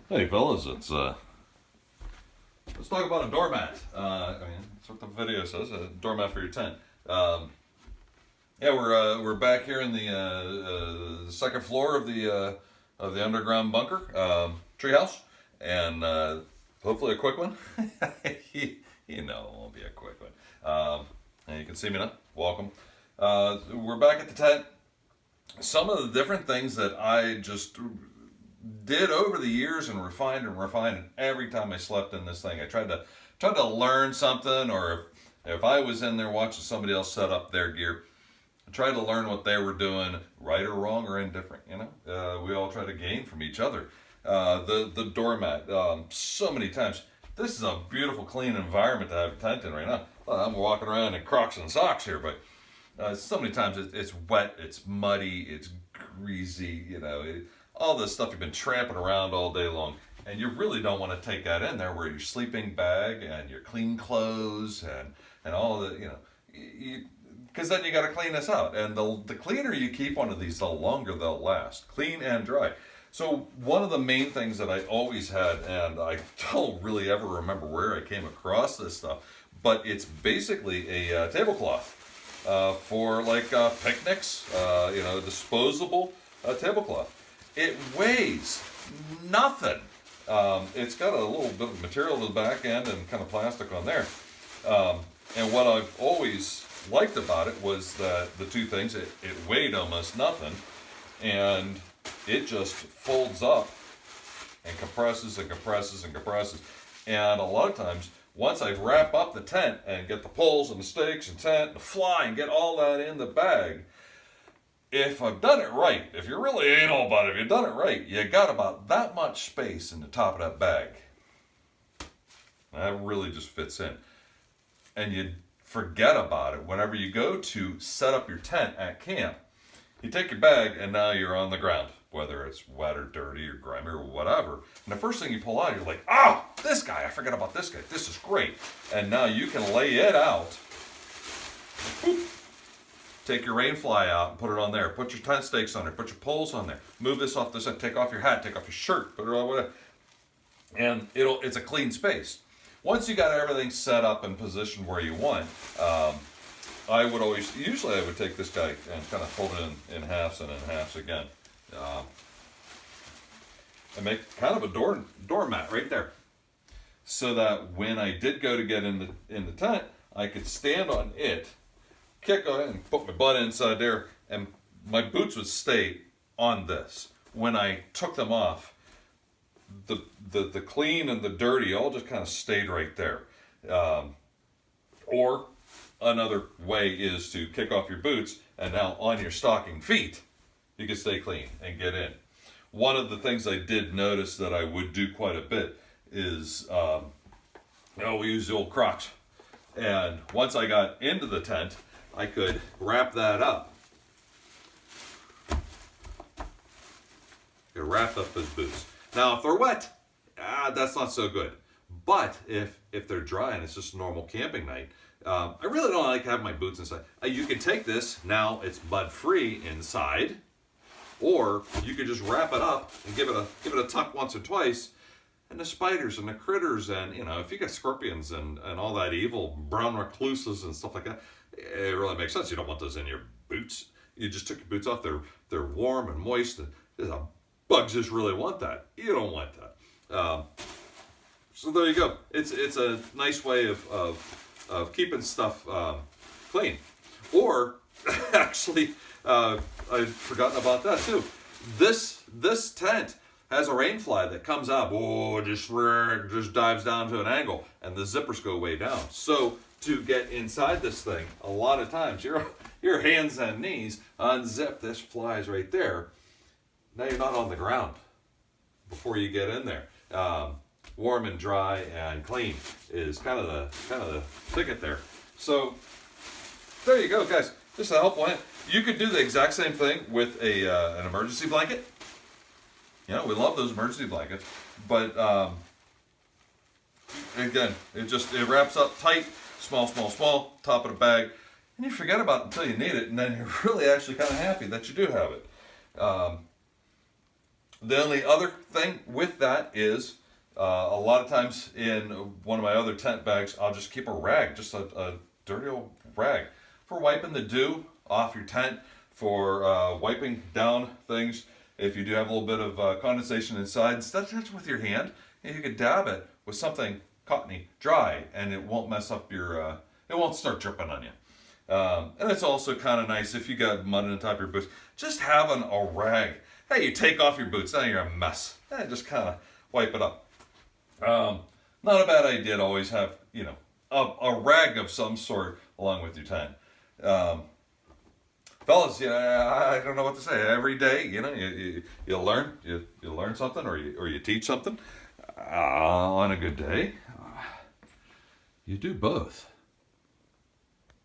Hey fellas, let's talk about a doormat. That's what the video says, a doormat for your tent. Um, yeah, we're back here in the second floor of the underground bunker, treehouse, and hopefully a quick one. You know, it won't be a quick one. And you can see me now. Welcome. We're back at the tent. Some of the different things that I just did over the years and refined, and every time I slept in this thing I tried to learn something, or if I was in there watching somebody else set up their gear, I tried to learn what they were doing, right or wrong or indifferent. We all try to gain from each other. The doormat, so many times, this is a beautiful clean environment to have a tent in right now. I'm walking around in Crocs and socks here, but so many times it's wet, it's muddy, it's greasy, all this stuff you've been tramping around all day long. And you really don't want to take that in there where your sleeping bag and your clean clothes and all the, because then you got to clean this out. And the cleaner you keep one of these, the longer they'll last, clean and dry. So one of the main things that I always had, and I don't really ever remember where I came across this stuff, but it's basically a tablecloth for like picnics, disposable tablecloth. It weighs nothing. It's got a little bit of material to the back end and kind of plastic on there. And what I've always liked about it was that the two things, it weighed almost nothing, and it just folds up and compresses and compresses and compresses. And a lot of times, once I wrap up the tent and get the poles and the stakes and tent and the fly and get all that in the bag, if I've done it right, if you're really anal about it, if you've done it right, you got about that much space in the top of that bag. That really just fits in. And you forget about it whenever you go to set up your tent at camp. You take your bag and now you're on the ground, whether it's wet or dirty or grimy or whatever. And the first thing you pull out, you're like, this guy, I forgot about this guy. This is great. And now you can lay it out. Boop. Take your rain fly out and put it on there. Put your tent stakes on there. Put your poles on there. Move this off this side. Take off your hat. Take off your shirt. Put it on whatever. And it's a clean space. Once you got everything set up and positioned where you want, I would take this guy and kind of fold it in halves and in halves again. And make kind of a doormat right there. So that when I did go to get in the tent, I could stand on it, kick on it, and put my butt inside there, and my boots would stay on this. When I took them off, the clean and the dirty all just kind of stayed right there. Or another way is to kick off your boots, and now on your stocking feet, you can stay clean and get in. One of the things I did notice that I would do quite a bit is, we use the old Crocs. And once I got into the tent, I could wrap that up. You wrap up those boots. Now, if they're wet, that's not so good. But if they're dry and it's just a normal camping night, I really don't like to have my boots inside. You can take this, now it's mud-free inside, or you could just wrap it up and give it a tuck once or twice, and the spiders and the critters and, if you got scorpions and all that evil brown recluses and stuff like that, it really makes sense. You don't want those in your boots. You just took your boots off. They're warm and moist. And bugs just really want that. You don't want that. So there you go. It's a nice way of keeping stuff clean. Or actually, I'd forgotten about that too. This tent has a rain fly that comes up. Just dives down to an angle, and the zippers go way down. So to get inside this thing, a lot of times your hands and knees unzip. This flies right there. Now you're not on the ground before you get in there. Warm and dry and clean is kind of the ticket there. So there you go, guys. Just a helpful hint. You could do the exact same thing with an emergency blanket. We love those emergency blankets, but again, it wraps up tight, small, top of the bag, and you forget about it until you need it, and then you're really actually kind of happy that you do have it. The only other thing with that is a lot of times in one of my other tent bags, I'll just keep a rag, just a dirty old rag for wiping the dew off your tent, for wiping down things. If you do have a little bit of condensation inside, instead of touching with your hand, you could dab it with something cottony, dry, and it won't mess up your, it won't start dripping on you. And it's also kind of nice if you got mud on the top of your boots, just having a rag. Hey, you take off your boots, now you're a mess. Just kind of wipe it up. Not a bad idea to always have, a rag of some sort along with your tent. Fellas, I don't know what to say. Every day, you learn, you learn something, or you teach something. On a good day, you do both.